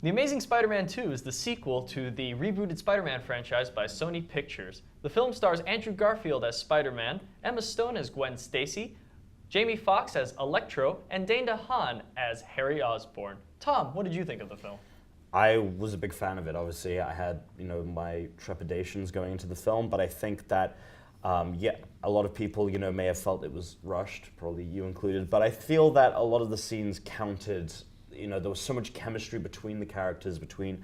The Amazing Spider-Man 2 is the sequel to the rebooted Spider-Man franchise by Sony Pictures. The film stars Andrew Garfield as Spider-Man, Emma Stone as Gwen Stacy, Jamie Foxx as Electro, and Dane DeHaan as Harry Osborn. Tom, what did you think of the film? I was a big fan of it. Obviously, I had my trepidations going into the film, but I think that a lot of people may have felt it was rushed, probably you included. But I feel that a lot of the scenes counted. There was so much chemistry between the characters, between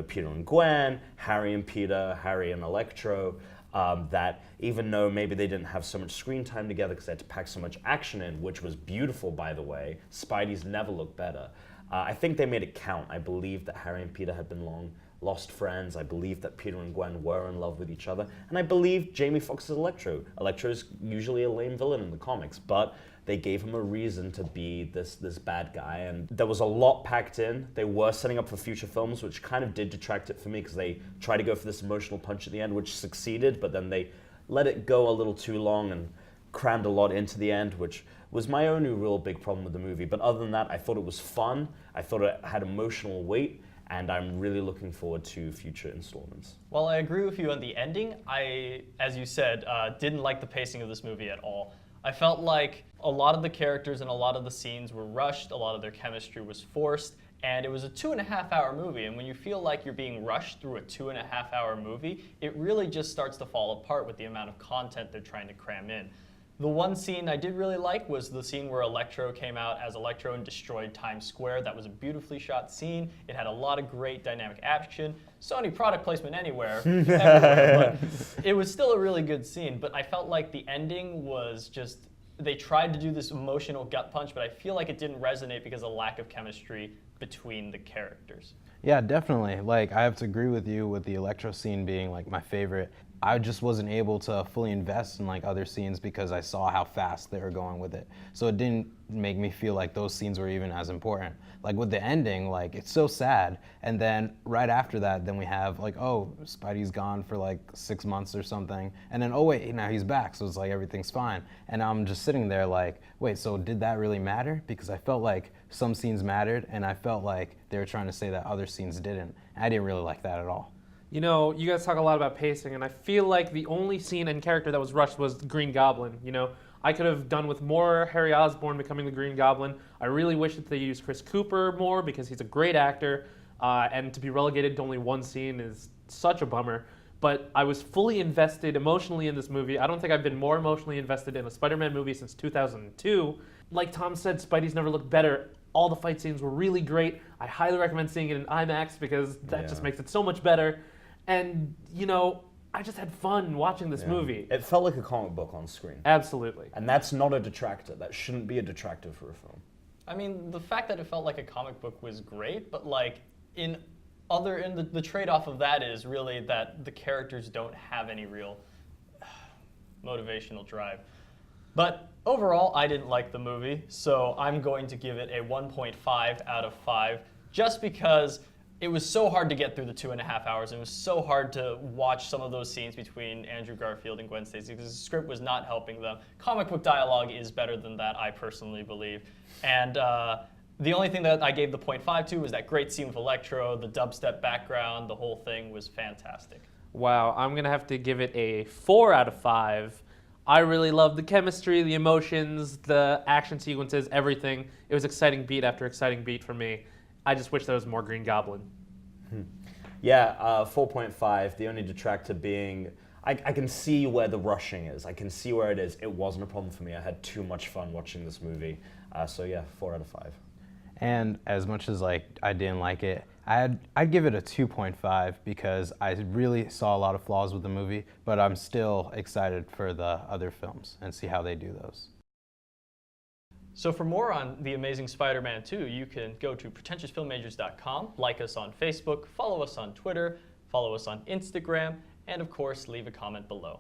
Peter and Gwen, Harry and Peter, Harry and Electro, that even though maybe they didn't have so much screen time together because they had to pack so much action in, which was beautiful, by the way. Spidey's never looked better. I think they made it count. I believe that Harry and Peter had been long lost friends. I believe that Peter and Gwen were in love with each other. And I believe Jamie Foxx is Electro. Electro is usually a lame villain in the comics, but they gave him a reason to be this bad guy. And there was a lot packed in. They were setting up for future films, which kind of did detract it for me because they tried to go for this emotional punch at the end, which succeeded, but then they let it go a little too long and crammed a lot into the end, which was my only real big problem with the movie. But other than that, I thought it was fun. I thought it had emotional weight, and I'm really looking forward to future installments. Well, I agree with you on the ending. I, as you said, didn't like the pacing of this movie at all. I felt like a lot of the characters and a lot of the scenes were rushed, a lot of their chemistry was forced, and it was a 2.5-hour movie, and when you feel like you're being rushed through a 2.5-hour movie, it really just starts to fall apart with the amount of content they're trying to cram in. The one scene I did really like was the scene where Electro came out as Electro and destroyed Times Square. That was a beautifully shot scene. It had a lot of great dynamic action. Sony product placement everywhere, but it was still a really good scene. But I felt like the ending was just, they tried to do this emotional gut punch, but I feel like it didn't resonate because of lack of chemistry between the characters. Yeah, definitely. Like, I have to agree with you with the Electro scene being like my favorite. I just wasn't able to fully invest in like other scenes because I saw how fast they were going with it. So it didn't make me feel like those scenes were even as important. Like with the ending, like it's so sad. And then right after that, then we have like, oh, Spidey's gone for like 6 months or something. And then, oh wait, now he's back. So it's like everything's fine. And I'm just sitting there like, wait, so did that really matter? Because I felt like some scenes mattered and I felt like they were trying to say that other scenes didn't. I didn't really like that at all. You guys talk a lot about pacing, and I feel like the only scene and character that was rushed was Green Goblin. I could have done with more Harry Osborn becoming the Green Goblin. I really wish that they used Chris Cooper more because he's a great actor, and to be relegated to only one scene is such a bummer. But I was fully invested emotionally in this movie. I don't think I've been more emotionally invested in a Spider-Man movie since 2002. Like Tom said, Spidey's never looked better. All the fight scenes were really great. I highly recommend seeing it in IMAX because that just makes it so much better. And, I just had fun watching this movie. It felt like a comic book on screen. Absolutely. And that's not a detractor. That shouldn't be a detractor for a film. I mean, the fact that it felt like a comic book was great, but like the trade-off of that is really that the characters don't have any real motivational drive. But overall, I didn't like the movie, so I'm going to give it a 1.5 out of 5, just because it was so hard to get through the 2.5 hours. It was so hard to watch some of those scenes between Andrew Garfield and Gwen Stacy because the script was not helping them. Comic book dialogue is better than that, I personally believe. And the only thing that I gave the 0.5 to was that great scene with Electro, the dubstep background, the whole thing was fantastic. Wow, I'm going to have to give it a 4 out of 5. I really loved the chemistry, the emotions, the action sequences, everything. It was exciting beat after exciting beat for me. I just wish there was more Green Goblin. Yeah, 4.5. The only detractor being, I can see where the rushing is. I can see where it is. It wasn't a problem for me. I had too much fun watching this movie. So yeah, 4 out of 5. And as much as like I didn't like it, I'd give it a 2.5 because I really saw a lot of flaws with the movie, but I'm still excited for the other films and see how they do those. So for more on The Amazing Spider-Man 2, you can go to pretentiousfilmmajors.com, like us on Facebook, follow us on Twitter, follow us on Instagram, and of course, leave a comment below.